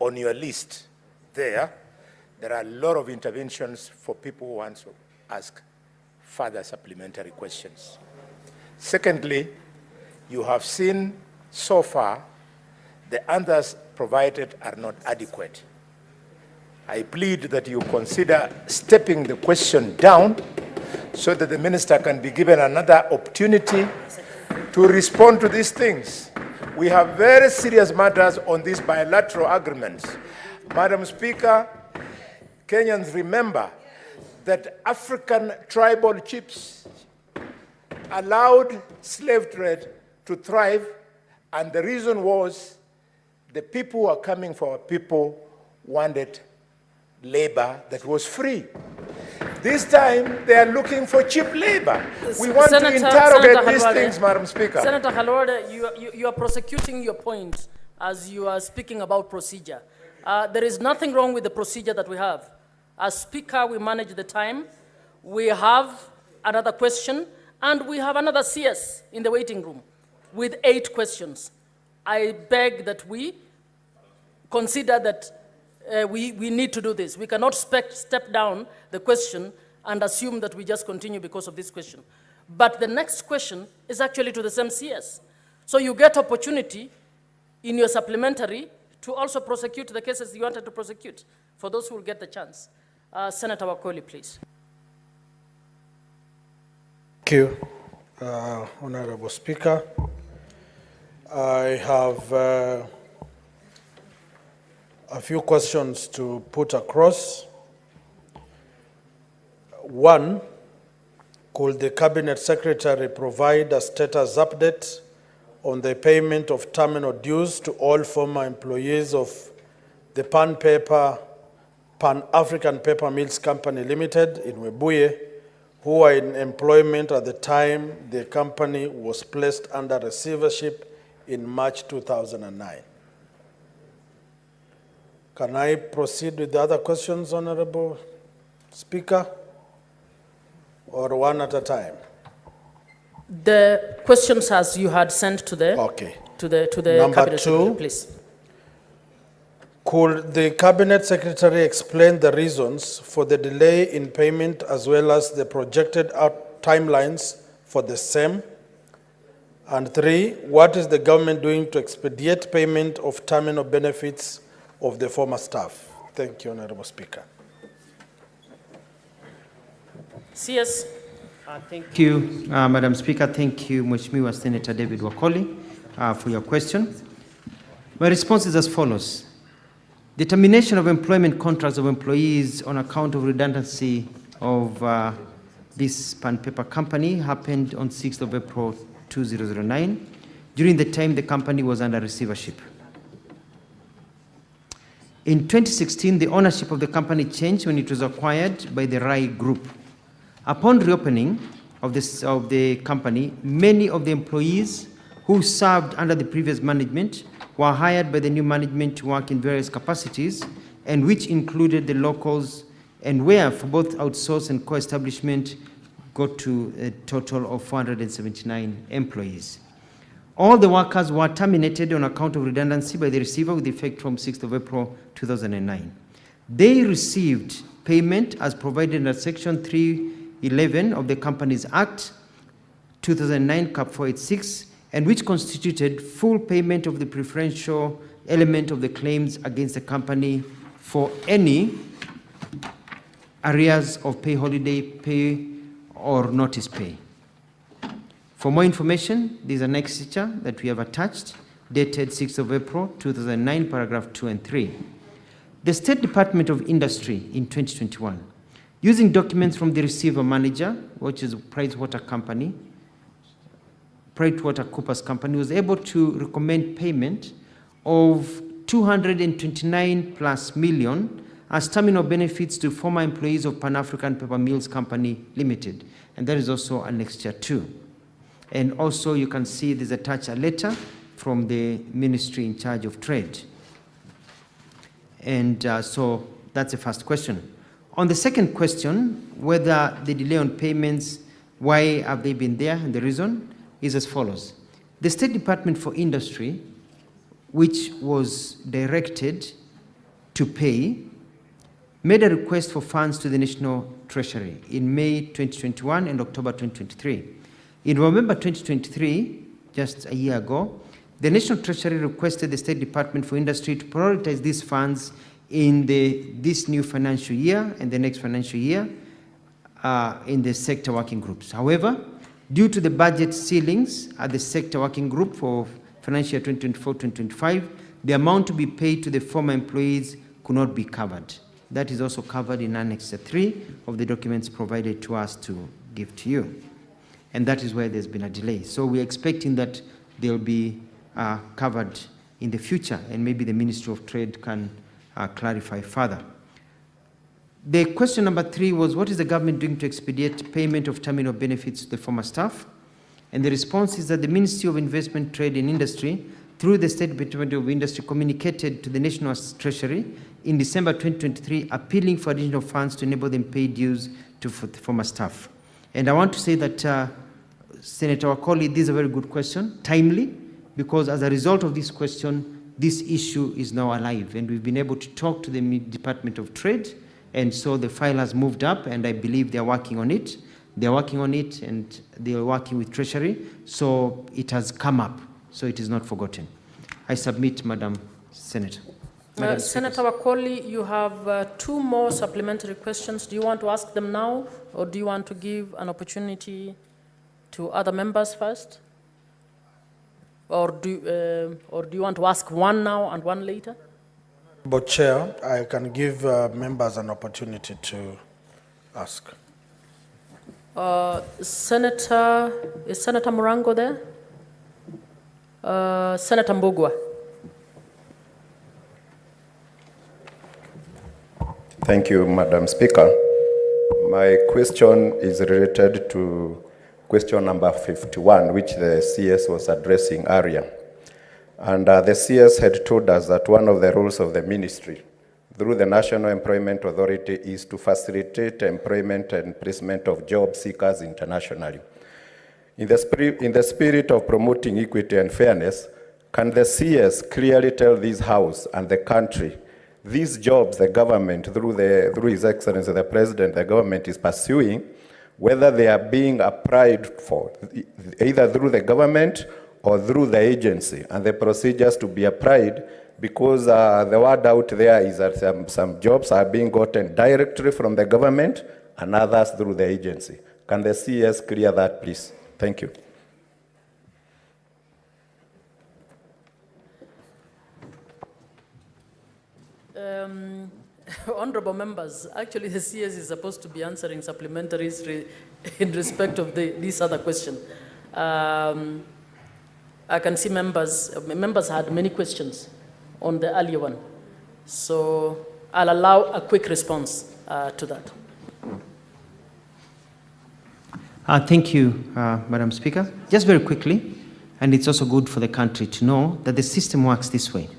on your list there are a lot of interventions for people who want to ask further supplementary questions. Secondly, you have seen so far the answers provided are not adequate. I plead that you consider stepping the question down so that the minister can be given another opportunity to respond to these things. We have very serious matters on these bilateral agreements. Madam Speaker, Kenyans remember that African tribal chiefs allowed slave trade to thrive, and the reason was the people who are coming for our people wanted labor that was free. This time, they are looking for cheap labor. We want to interrogate these things, Madam Speaker. Senator Halwade, you are prosecuting your point as you are speaking about procedure. There is nothing wrong with the procedure that we have. As Speaker, we manage the time. We have another question, and we have another CS in the waiting room with 8 questions. I beg that we consider that we need to do this. We cannot step down the question and assume that we just continue because of this question. But the next question is actually to the same CS. So you get opportunity in your supplementary to also prosecute the cases you wanted to prosecute, for those who will get the chance. Senator Wakoli, please. Thank you, Honorable Speaker. I have a few questions to put across. One, could the Cabinet Secretary provide a status update on the payment of terminal dues to all former employees of the Pan-African Paper Mills Company Limited in Webuye, who were in employment at the time the company was placed under receivership in March 2009. Can I proceed with the other questions, Honorable Speaker, or one at a time? The questions as you had sent to the Number Cabinet 2, Secretary, please. Could the Cabinet Secretary explain the reasons for the delay in payment as well as the projected timelines for the same? And 3, what is the government doing to expedite payment of terminal benefits of the former staff? Thank you, Honorable Speaker. CS. Thank you, Madam Speaker. Thank you, Mheshimiwa Senator David Wakoli, for your question. My response is as follows. The termination of employment contracts of employees on account of redundancy of this Pan Paper company happened on 6th of April 2009, during the time the company was under receivership. In 2016, the ownership of the company changed when it was acquired by the Rai Group. Upon reopening of the company, many of the employees who served under the previous management were hired by the new management to work in various capacities, and which included the locals, and where for both outsource and co-establishment got to a total of 479 employees. All the workers were terminated on account of redundancy by the receiver with effect from 6th of April 2009. They received payment as provided under Section 311 of the Companies Act 2009 Cap 486, and which constituted full payment of the preferential element of the claims against the company for any arrears of pay, holiday pay, or notice pay. For more information, there is an exeter that we have attached, dated 6th of April 2009, paragraph 2 and 3. The State Department of Industry in 2021, using documents from the receiver manager, which is PricewaterhouseCoopers company, was able to recommend payment of 229 plus million as terminal benefits to former employees of Pan-African Paper Mills Company Limited. And that is also annexure 2. And also you can see there's attached a letter from the ministry in charge of trade. And so that's the first question. On the second question, whether the delay on payments, why have they been there, and the reason is as follows. The State Department for Industry, which was directed to pay made a request for funds to the National Treasury in May 2021 and October 2023. In November 2023, just a year ago, the National Treasury requested the State Department for Industry to prioritize these funds in this new financial year and the next financial year in the sector working groups. However, due to the budget ceilings at the sector working group for financial year 2024-2025, the amount to be paid to the former employees could not be covered. That is also covered in Annex 3 of the documents provided to us to give to you. And that is where there's been a delay. So we're expecting that they'll be covered in the future, and maybe the Ministry of Trade can clarify further. The question number 3 was, what is the government doing to expedite payment of terminal benefits to the former staff? And the response is that the Ministry of Investment, Trade and Industry, through the State Department of Industry, communicated to the National Treasury in December 2023, appealing for additional funds to enable them pay dues to former staff. And I want to say that, Senator Wakoli, this is a very good question, timely, because as a result of this question, this issue is now alive, and we've been able to talk to the Department of Trade, and so the file has moved up, and I believe they're working on it. They're working on it, and they're working with Treasury, so it has come up, so it is not forgotten. I submit, Madam Senator. Senator Wakoli, you have 2 more supplementary questions. Do you want to ask them now, or do you want to give an opportunity to other members first? Or do you want to ask one now and one later? But Chair, I can give members an opportunity to ask. Is Senator Murango there? Senator Mbugua. Thank you, Madam Speaker. My question is related to question number 51, which the CS was addressing earlier. And the CS had told us that one of the roles of the ministry through the National Employment Authority is to facilitate employment and placement of job seekers internationally. In the spirit of promoting equity and fairness, can the CS clearly tell this House and the country these jobs the government, through His Excellency the President, the government is pursuing, whether they are being applied for, either through the government or through the agency, and the procedures to be applied, because the word out there is that some jobs are being gotten directly from the government and others through the agency. Can the CS clear that, please? Thank you. Honorable members, actually the CS is supposed to be answering supplementaries in respect of this other question. I can see members had many questions on the earlier one. So I'll allow a quick response to that. Thank you, Madam Speaker. Just very quickly, and it's also good for the country to know that the system works this way.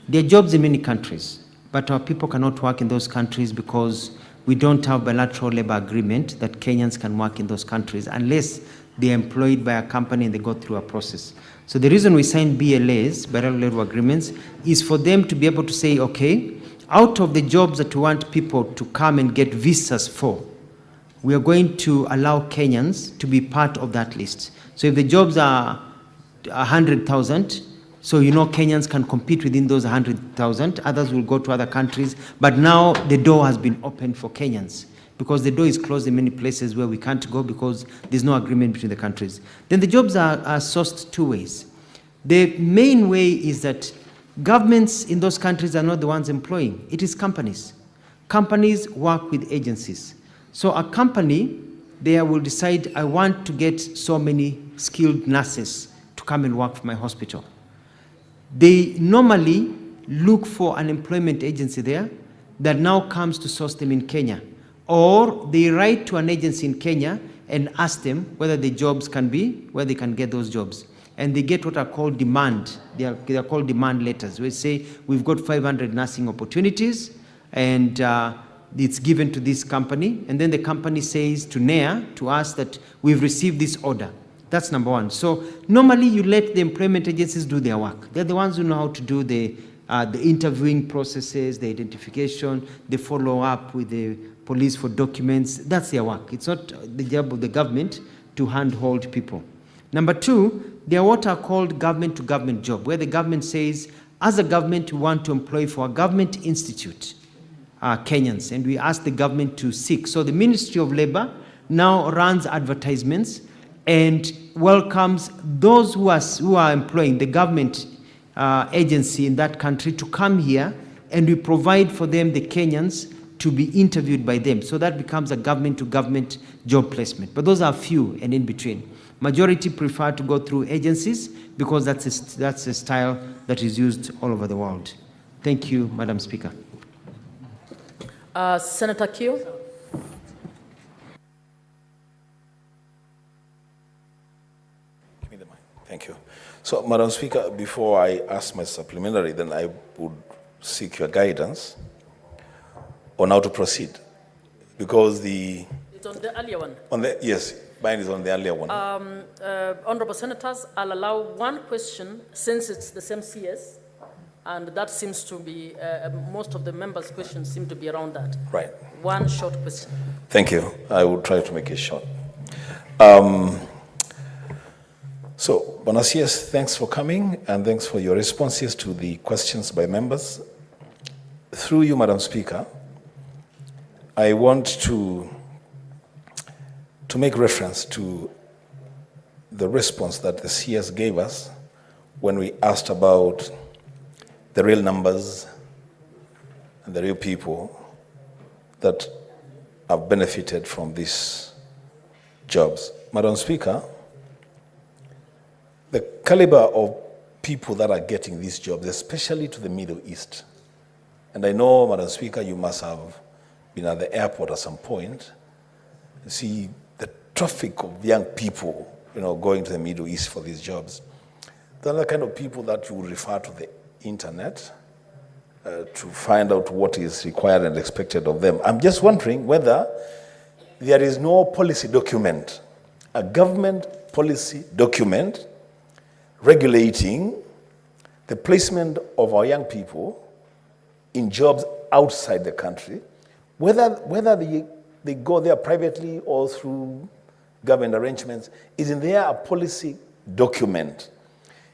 There are jobs in many countries, but our people cannot work in those countries because we don't have bilateral labor agreement that Kenyans can work in those countries unless they are employed by a company and they go through a process. So the reason we sign BLAs, bilateral labor agreements, is for them to be able to say, okay, out of the jobs that we want people to come and get visas for, we are going to allow Kenyans to be part of that list. So if the jobs are 100,000, so you know Kenyans can compete within those 100,000, others will go to other countries, but now the door has been opened for Kenyans, because the door is closed in many places where we can't go because there's no agreement between the countries. Then the jobs are sourced 2 ways. The main way is that governments in those countries are not the ones employing. It is companies. Companies work with agencies. So a company there will decide, I want to get so many skilled nurses to come and work for my hospital. They normally look for an employment agency there that now comes to source them in Kenya. Or they write to an agency in Kenya and ask them whether the jobs can be, where they can get those jobs. And they get what are called demand. They are called demand letters. We say, we've got 500 nursing opportunities, and it's given to this company. And then the company says to NEA, to us, that we've received this order. That's number one. So normally you let the employment agencies do their work. They're the ones who know how to do the the interviewing processes, the identification, the follow-up with the police for documents. That's their work. It's not the job of the government to handhold people. Number two, there are what are called government-to-government job, where the government says, as a government, we want to employ for a government institute, Kenyans, and we ask the government to seek. So the Ministry of Labor now runs advertisements and welcomes those who are employing the government agency in that country to come here, and we provide for them, the Kenyans, to be interviewed by them. So that becomes a government-to-government job placement. But those are few and in between. Majority prefer to go through agencies because that's a style that is used all over the world. Thank you, Madam Speaker. Senator Kio. Give me the mic. Thank you. So, Madam Speaker, before I ask my supplementary, then I would seek your guidance on how to proceed. Because It's on the earlier one. Yes, mine is on the earlier one. Honorable Senators, I'll allow one question since it's the same CS, and that seems to be, most of the members' questions seem to be around that. Right. One short question. Thank you. I will try to make it short. So, Bwana CS, thanks for coming, and thanks for your responses to the questions by members. Through you, Madam Speaker, I want to make reference to the response that the CS gave us when we asked about the real numbers and the real people that have benefited from these jobs. Madam Speaker, the caliber of people that are getting these jobs, especially to the Middle East, and I know, Madam Speaker, you must have been at the airport at some point, you see the traffic of young people, going to the Middle East for these jobs. They're the kind of people that you would refer to the internet to find out what is required and expected of them. I'm just wondering whether there is no policy document, a government policy document regulating the placement of our young people in jobs outside the country, whether they go there privately or through government arrangements. Isn't there a policy document?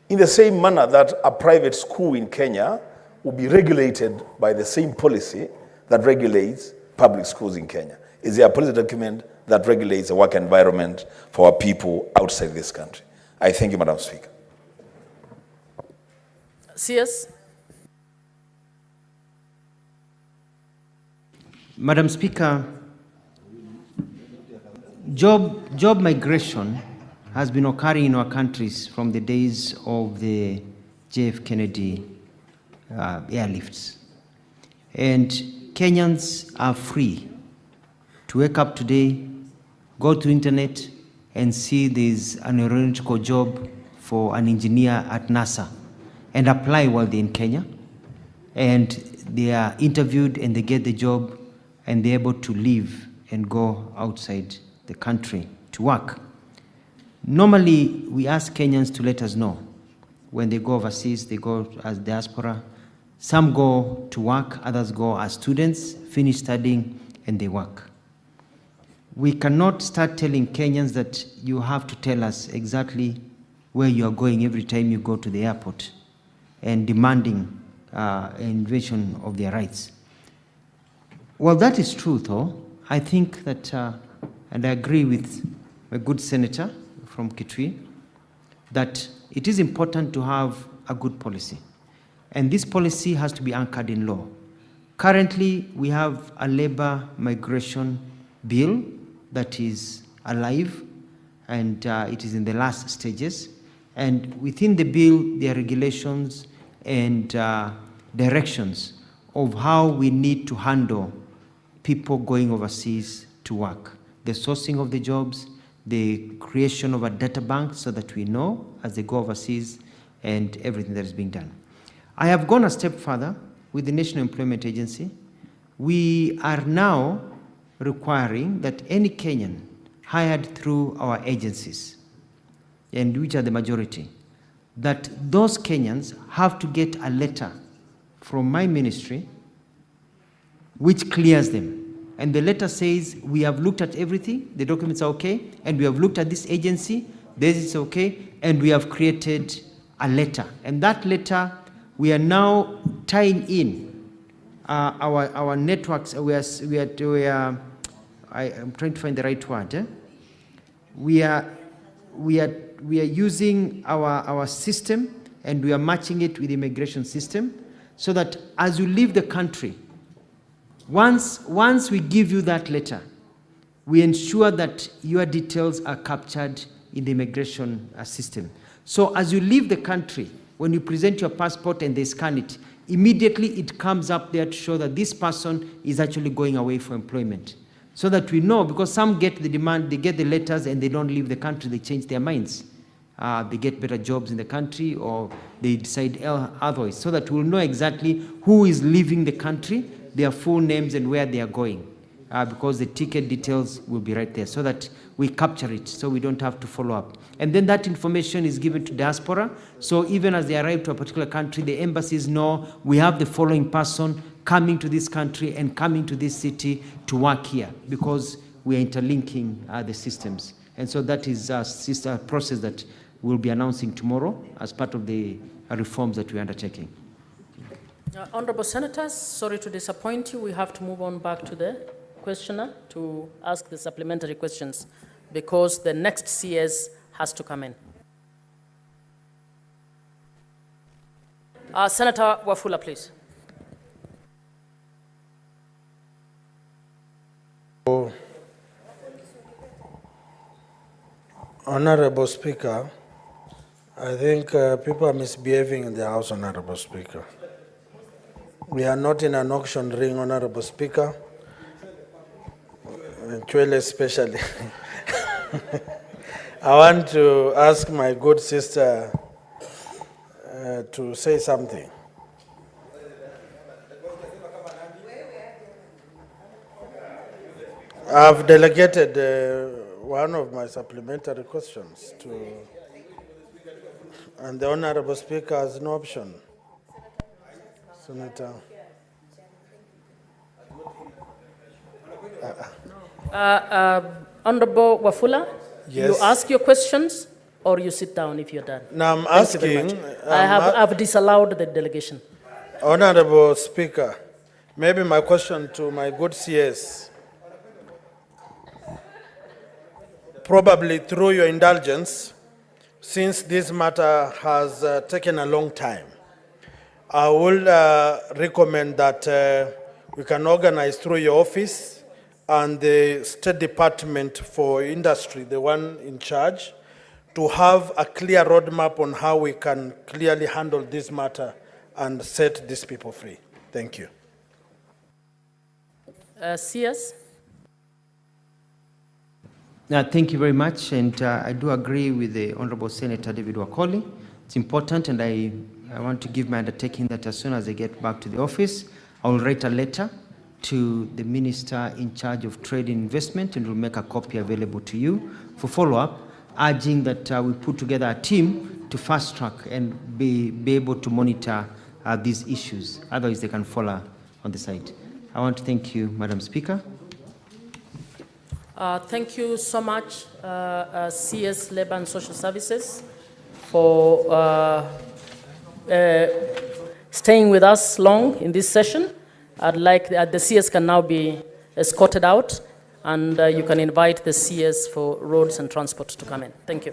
In the same manner that a private school in Kenya will be regulated by the same policy that regulates public schools in Kenya. Is there a policy document that regulates the work environment for our people outside this country? I thank you, Madam Speaker. CS. Madam Speaker, job migration has been occurring in our countries from the days of the JF Kennedy airlifts. And Kenyans are free to wake up today, go to internet, and see there's an aeronautical job for an engineer at NASA and apply while they're in Kenya. And they are interviewed and they get the job and they're able to leave and go outside the country to work. Normally, we ask Kenyans to let us know. When they go overseas, they go as diaspora. Some go to work, others go as students, finish studying, and they work. We cannot start telling Kenyans that you have to tell us exactly where you are going every time you go to the airport and demanding invasion of their rights. Well, that is true, though. I think that, and I agree with a good senator from Kitui, that it is important to have a good policy. And this policy has to be anchored in law. Currently, we have a labor migration bill that is alive, and it is in the last stages. And within the bill, there are regulations and directions of how we need to handle people going overseas to work. The sourcing of the jobs, the creation of a data bank so that we know as they go overseas and everything that is being done. I have gone a step further with the National Employment Agency. We are now requiring that any Kenyan hired through our agencies, and which are the majority, that those Kenyans have to get a letter from my ministry which clears them. And the letter says, we have looked at everything, the documents are okay, and we have looked at this agency, this is okay, and we have created a letter. And that letter, we are now tying in our networks. I'm trying to find the right word. We are using our system, and we are matching it with the immigration system, so that as you leave the country, once we give you that letter, we ensure that your details are captured in the immigration system. So as you leave the country, when you present your passport and they scan it, immediately it comes up there to show that this person is actually going away for employment. So that we know, because some get the demand, they get the letters and they don't leave the country, they change their minds. They get better jobs in the country, or they decide otherwise, so that we'll know exactly who is leaving the country, their full names and where they are going, because the ticket details will be right there, so that we capture it, so we don't have to follow up. And then that information is given to diaspora, so even as they arrive to a particular country, the embassies know we have the following person coming to this country and coming to this city to work here, because we are interlinking the systems. And so that is a process that we'll be announcing tomorrow as part of the reforms that we're undertaking. Honorable Senators, sorry to disappoint you. We have to move on back to the questioner to ask the supplementary questions, because the next CS has to come in. Senator Wafula, please. Honorable Speaker, I think people are misbehaving in the House, Honorable Speaker. We are not in an auction ring, Honorable Speaker. Chwele especially. I want to ask my good sister to say something. I've delegated one of my supplementary questions to, and the Honorable Speaker has no option. Senator. Honorable Wafula, Yes. you ask your questions or you sit down if you're done. Now I'm Thank you very asking, much. I've disallowed the delegation. Honorable Speaker, maybe my question to my good CS, probably through your indulgence, since this matter has taken a long time, I will recommend that we can organize through your office and the State Department for Industry, the one in charge, to have a clear roadmap on how we can clearly handle this matter and set these people free. Thank you. CS? Thank you very much, and I do agree with the Honorable Senator David Wakoli. It's important, and I want to give my undertaking that as soon as I get back to the office, I will write a letter to the Minister in charge of Trade and Investment, and will make a copy available to you for follow-up, urging that we put together a team to fast-track and be able to monitor these issues. Otherwise, they can fall on the side. I want to thank you, Madam Speaker. Thank you so much, CS Labor and Social Services, for staying with us long in this session. I'd like the CS can now be escorted out, and you can invite the CS for Roads and Transport to come in. Thank you.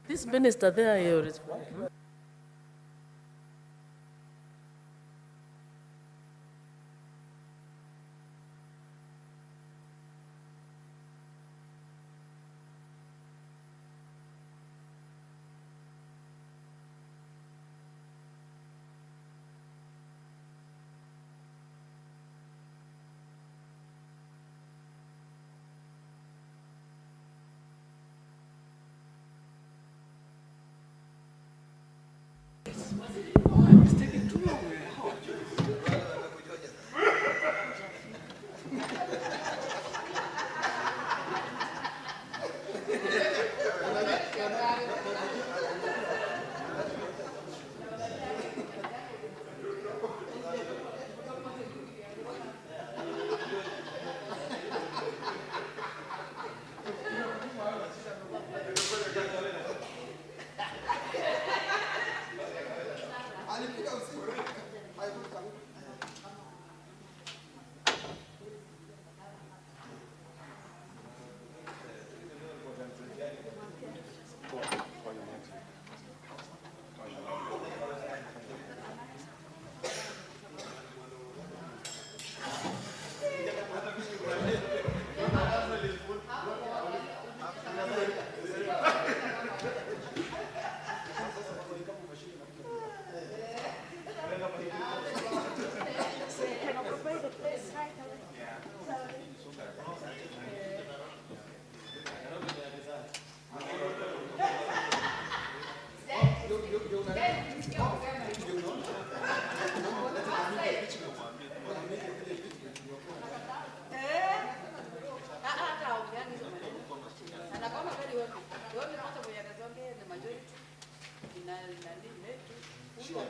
This minister there is. Sure.